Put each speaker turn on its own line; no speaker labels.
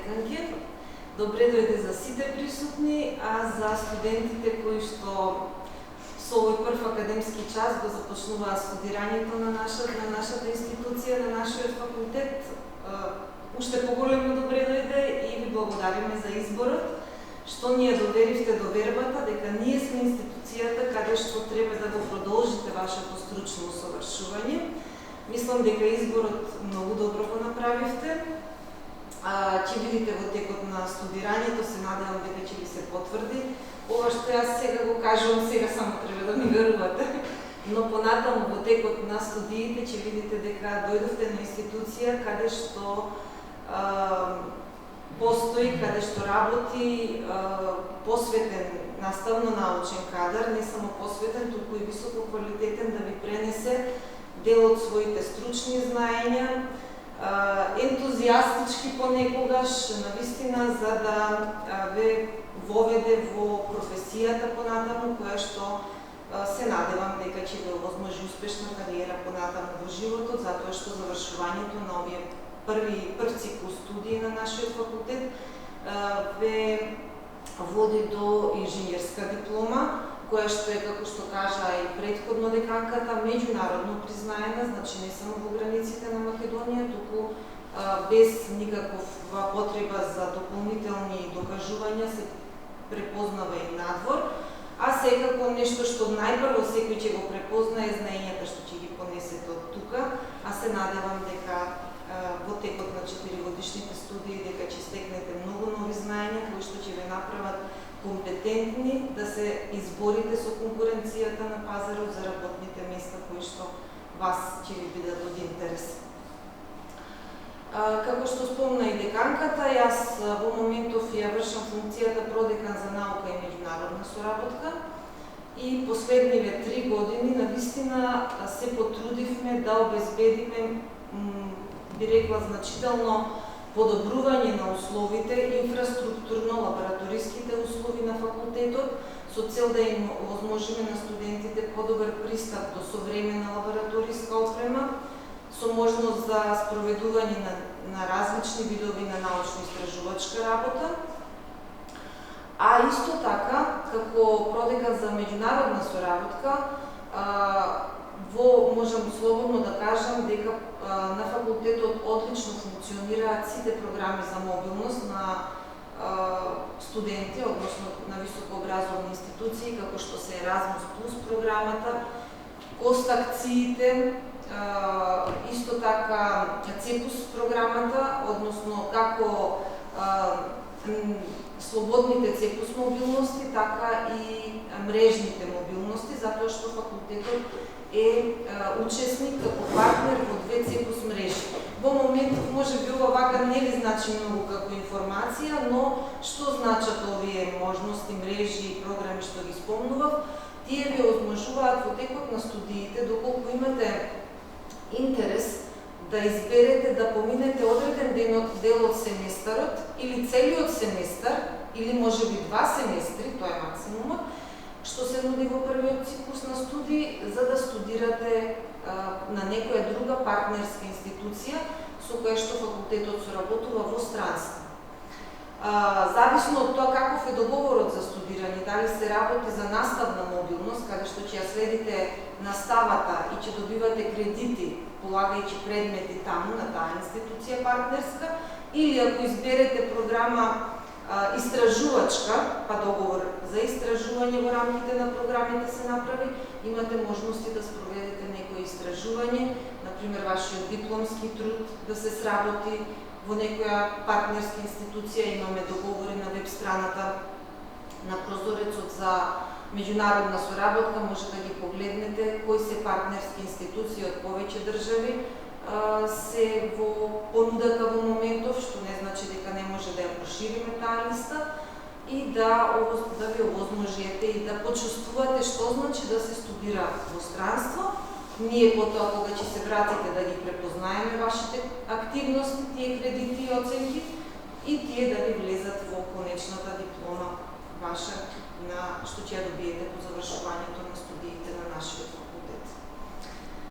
секањке. Добре дојде за сите присутни, а за студентите кои што со овој прв академски час го започнуваат студирањето на нашата институција, на нашиот факултет, уште поголемо добре дојде и ви благодариме за изборот, што ни ја доверивте довербата дека ние сме институцијата каде што треба да го продолжите вашето стручно усовршување. Мислам дека изборот многу добро го направивте. Ќе видите во текот на студирањето, се надевам дека ќе ви се потврди. Ова што јас сега го кажувам, сега само треба да ми верувате. Но понатаму во текот на студиите ќе видите дека дојдовте на институција каде што постои, каде што работи посветен наставно-научен кадар, не само посветен, туку и високо квалитетен да ви пренесе дел од своите стручни знаења, ентузијастички понекогаш, навистина, за да ве воведе во професијата понатаму, која што се надевам дека ќе ви овозможи успешна кариера понатаму во животот, затоа што завршувањето на овие прв циклус студии на нашиот факултет ве води до инженерска диплома, која што е, како што кажа и претходно деканката, меѓународно признаена, значи не само во границите на Македонија, туку без никаква потреба за дополнителни докажувања се препознава и надвор, а секако нешто што најпрво секој ќе го препознае знаењата што ќе ги понесете од тука, а се надевам дека во текот на 4-годишните студии дека ќе стекнете многу нови знаења кои што ќе ве направат компетентни да се изборите со конкуренцијата на пазарот за работните места кои што вас ќе ви бидат од интерес. Како што спомна и деканката, јас во моментов ја вршам функцијата продекан за наука и меѓународна соработка и последниве 3 години навистина се потрудивме да обезбедиме, би рекла, значително подобрување на условите, инфраструктурно, лабораториските услови на факултетот, со цел да им овозможиме на студентите подобар пристап до современа лабораториска опрема, со можност за спроведување на различни видови на научно-истражувачка работа. А исто така, како продекан за меѓународна соработка, можам слободно да кажам дека на факултетот одлично функционираат сите програми за мобилност на студенти, односно на високообразовни институции, како што се Erasmus+ програмата, КОСТ акциите, исто така CEPUS програмата, односно како слободните CEPUS мобилности, така и мрежните мобилности, затоа што факултетот е учесник како партнер во 2 CEPUS мрежи. Во моментов може би ова вака не ви значи многу како информација, но што значат овие можности, мрежи и програми што ги спомнував, тие ви овозможуваат во текот на студиите, доколку имате интерес да изберете да поминете одреден дел од семестарот или целиот семестар, или може би 2 семестри, тоа е максимумот, што се нуди во првиот циклус на студии, за да студирате на некоја друга партнерска институција со која што факултетот соработува во странство. Зависно од тоа каков е договорот за студирање, дали се работи за наставна мобилност, каде што ќе ја следите наставата и ќе добивате кредити, полагајќи предмети таму на таа институција партнерска, или ако изберете програма истражувачка, па договор за истражување во рамките на програмите се направи, имате можности да спроведете некој истражување, например вашиот дипломски труд да се сработи во некоја партнерска институција, имаме договори на веб страната на прозорецот за меѓународна соработка, може да ги погледнете кои се партнерски институции од повеќе држави се во понудата во моментов, што не значи дека не може да ја прошириме таа листа и да ви овозможите и да почувствувате што значи да се студира во странство. Ние потоа кога ќе се вратите да ги препознаеме вашите активности, тие кредити и оценки и тие да ви влезат во конечната диплома ваша, што ќе ја добиете по завршувањето на студиите на нашиот факултет.